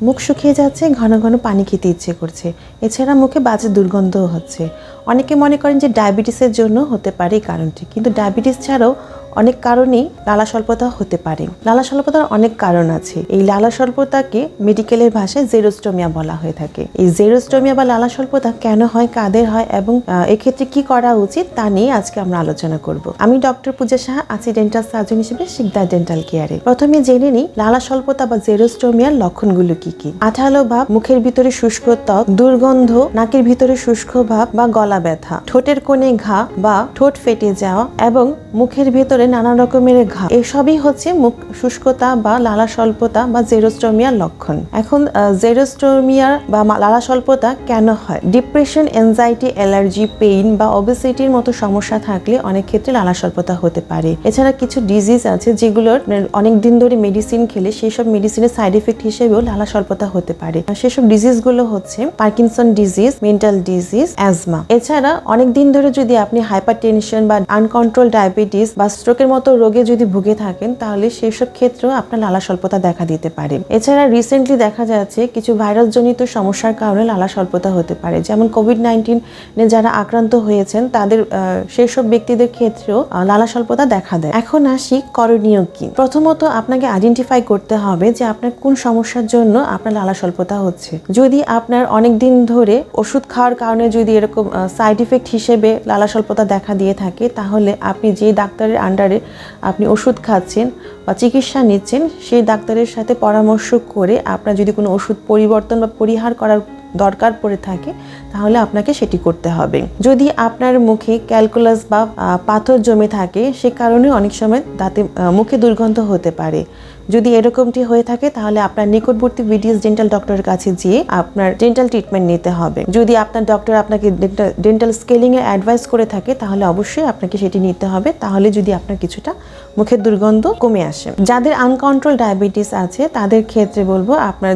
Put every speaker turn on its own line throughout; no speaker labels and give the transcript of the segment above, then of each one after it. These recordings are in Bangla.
মুখ শুকিয়ে যাচ্ছে, ঘন ঘন পানি খেতে ইচ্ছে করছে, এছাড়া মুখে বাজে দুর্গন্ধও হচ্ছে। অনেকে মনে করেন যে ডায়াবেটিসের জন্য হতে পারে এই কারণটি, কিন্তু ডায়াবেটিস ছাড়াও অনেক কারণেই লালা স্বল্পতা হতে পারে। লালা স্বল্পতার অনেক কারণ আছে। এই লালা স্বল্পতাকে মেডিকেলের ভাষায় জেরোস্টোমিয়া বলা হয়ে থাকে। এই জেরোস্টোমিয়া বা লালা স্বল্পতা কেন হয়, কাদের হয় এবং এক্ষেত্রে কি করা উচিত তা নিয়ে আজকে আমরা আলোচনা করব। আমি ডক্টর পূজা সাহা আছি ডেন্টাল সার্জন হিসেবে শিকদার ডেন্টাল কেয়ারে। প্রথমে জেনে নিই লালা স্বল্পতা বা জেরোস্টোমিয়ার লক্ষণগুলো কি কি। আঠালো ভাব, মুখের ভিতরে শুষ্ক ত্বক, দুর্গন্ধ, নাকের ভিতরে শুষ্ক ভাব বা গলা ব্যথা, ঠোঁটের কোণে ঘা বা ঠোঁট ফেটে যাওয়া এবং মুখের ভিতরে নানা রকমের ঘা, এসবই হচ্ছে মুখ শুষ্কতা বা লালা স্বল্পতা বা জেরোস্টোমিয়ার লক্ষণ। এখন জেরোস্টোমিয়ার বা লালা স্বল্পতা কেন হয়? ডিপ্রেশন, এনজাইটি, অ্যালার্জি, পেইন বা ওবেসিটির মতো সমস্যা থাকলে অনেক ক্ষেত্রে লালা স্বল্পতা হতে পারে। এছাড়া কিছু ডিজিজ আছে যেগুলোর অনেক দিন ধরে মেডিসিন খেলে সেই সব মেডিসিনের সাইড এফেক্ট হিসেবেও লালা স্বল্পতা হতে পারে। সেসব ডিজিজগুলো হচ্ছে Parkinson disease, mental disease, asthma. এছাড়া অনেক দিন ধরে যদি আপনি হাইপারটেনশন বা আনকন্ট্রোল ডায়াবেটিস বা স্ট্রোকের মতো রোগে যদি ভুগে থাকেন তাহলে সেসব ক্ষেত্রেও আপনার লালা স্বল্পতা দেখা দিতে পারে। এছাড়া রিসেন্টলি দেখা যাচ্ছে কিছু ভাইরাসজনিত সমস্যার কারণে লালা স্বল্পতা হতে পারে, যেমন কোভিড-19 যারা আক্রান্ত হয়েছেন তাদের সেসব ব্যক্তিদের ক্ষেত্রেও লালা স্বল্পতা দেখা দেয়। এখন আসি করণীয় কি। প্রথমত আপনাকে আইডেন্টিফাই করতে হবে যে আপনার কোন সমস্যার জন্য আপনার লালা স্বল্পতা হচ্ছে। যদি আপনার অনেক দিন ধরে ওষুধ খাওয়ার কারণে যদি এরকম সাইড ইফেক্ট হিসেবে লালা স্বল্পতা দেখা দিয়ে থাকে তাহলে আপনি যে ডাক্তারের আন্ডারে আপনি ওষুধ খাচ্ছেন বা চিকিৎসা নিচ্ছেন সেই ডাক্তারের সাথে পরামর্শ করে আপনার যদি কোনো ওষুধ পরিবর্তন বা পরিহার করার দরকার পড়ে থাকে তাহলে আপনাকে সেটি করতে হবে। যদি আপনার মুখে ক্যালকুলাস বা পাথর জমে থাকে সে কারণে অনেক সময় দাঁতে মুখে দুর্গন্ধ হতে পারে। যদি এরকমটি হয়ে থাকে তাহলে আপনার নিকটবর্তী ভিডিএস ডেন্টাল ডক্টরের কাছে গিয়ে আপনার ডেন্টাল ট্রিটমেন্ট নিতে হবে। যদি আপনার ডক্টর আপনাকে ডেন্টাল স্কেলিং এর অ্যাডভাইস করে থাকে তাহলে অবশ্যই আপনাকে সেটি নিতে হবে, তাহলে যদি আপনার কিছুটা মুখের দুর্গন্ধ কমে আসে। যাদের আনকন্ট্রোল ডায়াবেটিস আছে তাদের ক্ষেত্রে বলবো আপনার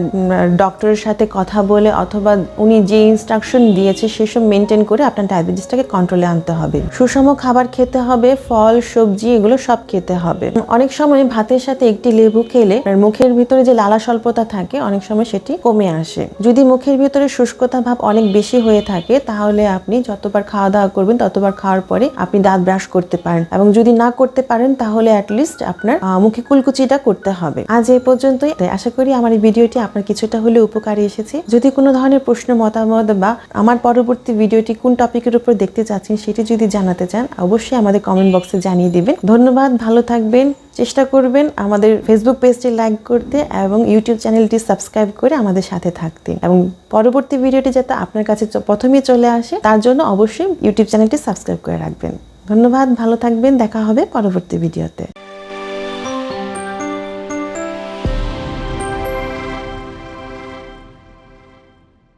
ডক্টরের সাথে কথা বলে অথবা উনি যে ইনস্ট্রাকশন দিয়েছে সেসব মেনটেন করে আপনার ডায়াবেটিসটাকে কন্ট্রোলে আনতে হবে। সুষম খাবার খেতে হবে, ফল, সবজি এগুলো সব খেতে হবে। অনেক সময় ভাতের সাথে একটি লেবু খেলে মুখের ভিতরে যে লালা স্বল্পতা থাকে অনেক সময় সেটি কমে আসে। যদি মুখের ভিতরে শুষ্কতা ভাব অনেক বেশি হয়ে থাকে তাহলে আপনি যতবার খাওয়া দাওয়া করবেন ততবার খাওয়ার পরে আপনি দাঁত ব্রাশ করতে পারেন, এবং যদি না করতে পারেন তাহলে অ্যাটলিস্ট আপনার মুখে কুলকুচিটা করতে হবে। আজ এই পর্যন্তই। আশা করি আমার এই ভিডিওটি আপনার কিছুটা হলে উপকারী এসেছে। যদি কোনো ধরনের প্রশ্ন, মতামত বা আমার পরবর্তী ভিডিওটি কোন টপিকের উপর দেখতে চাচ্ছেন সেটি যদি জানাতে চান অবশ্যই আমাদের কমেন্ট বক্সে জানিয়ে দিবেন। ধন্যবাদ, ভালো থাকবেন। চেষ্টা করবেন আমাদের ফেসবুক পেজটি লাইক করতে এবং ইউটিউব চ্যানেলটি সাবস্ক্রাইব করে আমাদের সাথে থাকতে, এবং পরবর্তী ভিডিওটি যাতে আপনার কাছে প্রথমেই চলে আসে তার জন্য অবশ্যই ইউটিউব চ্যানেলটি সাবস্ক্রাইব করে রাখবেন। ধন্যবাদ, ভালো থাকবেন। দেখা হবে পরবর্তী ভিডিওতে।